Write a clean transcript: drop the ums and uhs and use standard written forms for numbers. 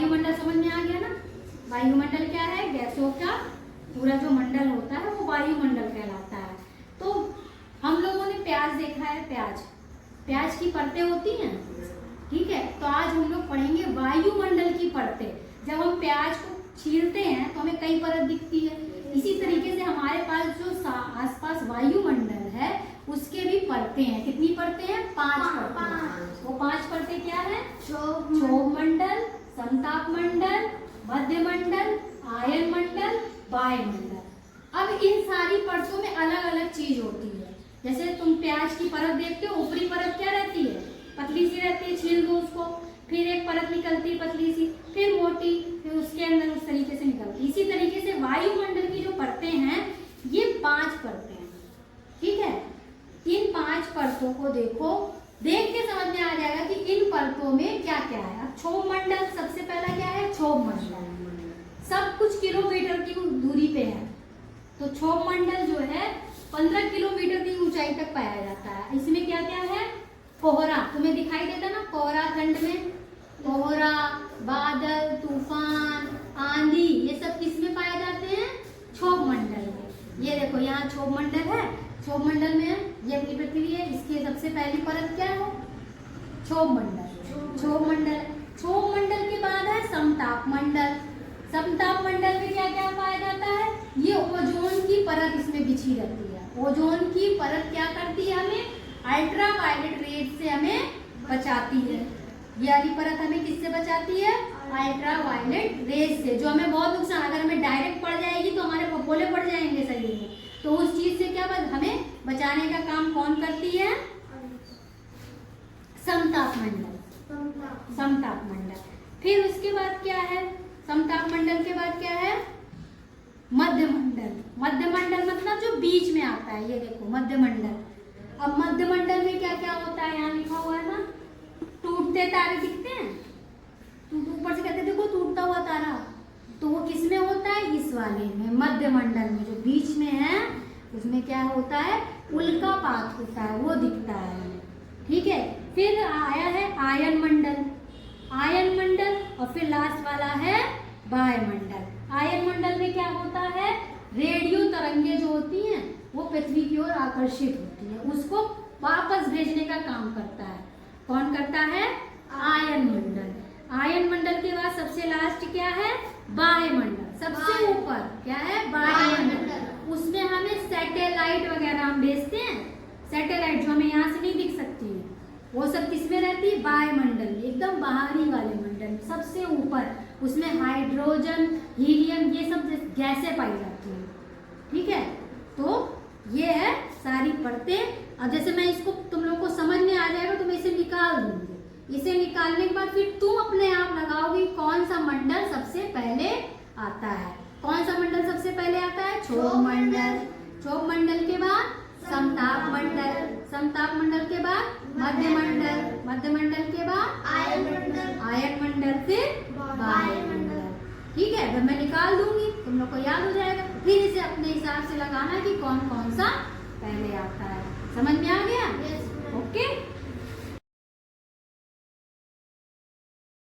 वायुमंडल समझ में आ गया ना। वायुमंडल क्या है? गैसों का पूरा जो मंडल होता है वो वायुमंडल कहलाता है। तो हम लोगों ने प्याज देखा है, प्याज की परतें होती हैं, ठीक है। तो आज हम लोग पढ़ेंगे वायुमंडल की परतें। जब हम प्याज को छीलते हैं तो हमें कई परत दिखती है, इसी तरीके से हमारे पास जो आसपास वायुमंडल है उसके भी परतें हैं। कितनी परतें हैं? 5 परतें। वो 5 परतें क्या है? क्षोभ मंडल, समताप मंडल, मध्य मंडल, आयन मंडल, वायुमंडल। अब इन सारी परतों में अलग अलग चीज होती है। जैसे तुम प्याज की परत देखते हो, ऊपरी परत क्या रहती है? पतली सी रहती है, छील दो उसको, फिर एक परत निकलती है पतली सी, फिर मोटी, फिर उसके अंदर उस तरीके से निकलती। इसी तरीके से वायुमंडल की जो परतें हैं ये 5 परतें हैं, ठीक है। इन 5 परतों को देखो, देख के समझ में आ जाएगा कि इन परतों में क्या क्या है। अब क्षोभ मंडल सबसे पहला क्या है? क्षोभ मंडल सब कुछ किलोमीटर की दूरी पे है। तो क्षोभ मंडल जो है 15 किलोमीटर की ऊंचाई तक पाया जाता है। इसमें क्या क्या है? कोहरा, तुम्हें दिखाई देता ना कोहरा खंड में, कोहरा, बादल, तूफान, आंधी, ये सब किस में पाए जाते हैं? क्षोभ मंडल में। ये देखो यहाँ क्षोभ मंडल है, क्षोभ मंडल में ये अपनी पृथ्वी है, इसकी सबसे पहली परत क्या है? क्षोभ मंडल। क्षोभ मंडल, क्षोभ मंडल के बाद है समताप मंडल। समताप मंडल में क्या क्या पाया जाता है? ये ओजोन की परत इसमें बिछी रहती है। ओजोन की परत क्या करती है? हमें अल्ट्रा वायलेट रेज से हमें बचाती है। ये वाली परत हमें किससे बचाती है? अल्ट्रा वायलेट रेज से, जो हमें बहुत नुकसान, अगर हमें डायरेक्ट पड़ जाएगी तो हमारे फफोले पड़ जाएंगे शरीर में। तो उस चीज से क्या हमें बचाने का काम कौन करती है? समताप मंडल। समताप मंडल। फिर उसके बाद क्या है? समताप मंडल के बाद क्या है? मध्य मंडल। मध्य मंडल मतलब जो बीच में आता है, ये देखो मध्य मंडल। अब मध्य मंडल में क्या क्या होता है? यहाँ लिखा हुआ है ना, टूटते तारे दिखते हैं, ऊपर से कहते हैं देखो टूटता हुआ तारा, तो वो किस में होता है? इस वाले में, मध्य मंडल में, जो बीच में है उसमें क्या होता है? उल्कापात होता है, वो दिखता है, ठीक है। फिर आया है आयन मंडल, आयन मंडल, और फिर लास्ट वाला है वायुमंडल। आयन मंडल में क्या होता है? रेडियो तरंगे जो होती हैं वो पृथ्वी की ओर आकर्षित होती है, उसको वापस भेजने का काम करता है। कौन करता है? आयन मंडल। आयन मंडल के बाद सबसे लास्ट क्या है? वायुमंडल। सबसे ऊपर क्या है? वायुमंडल। उसमें हमें सैटेलाइट वगैरह हम भेजते हैं, सैटेलाइट जो हमें यहाँ से नहीं दिख सकती है, वो सब किसमें रहती है? वायुमंडल में, एकदम बाहरी वाले मंडल, सबसे ऊपर। उसमें हाइड्रोजन, हीलियम, ये सब गैसें पाई जाती हैं, ठीक है। तो ये है सारी परतें। अब जैसे मैं इसको तुम लोग को समझ में आ जाएगा तो मैं इसे निकाल दूंगी। इसे निकालने के बाद फिर तुम अपने आप लगाओगे कौन सा मंडल सबसे पहले आता है। कौन सा मंडल सबसे पहले आता है? क्षोभ मंडल। क्षोभ मंडल के बाद समताप मंडल, समताप मंडल के बाद मध्य मंडल, मध्य मंडल के बाद आयन मंडल, आयन मंडल फिर वायुमंडल, ठीक है। जब मैं निकाल दूंगी तुम लोग को याद हो जाएगा, फिर इसे अपने हिसाब से लगाना कि कौन कौन सा पहले आता है। समझ में आ गया? ओके।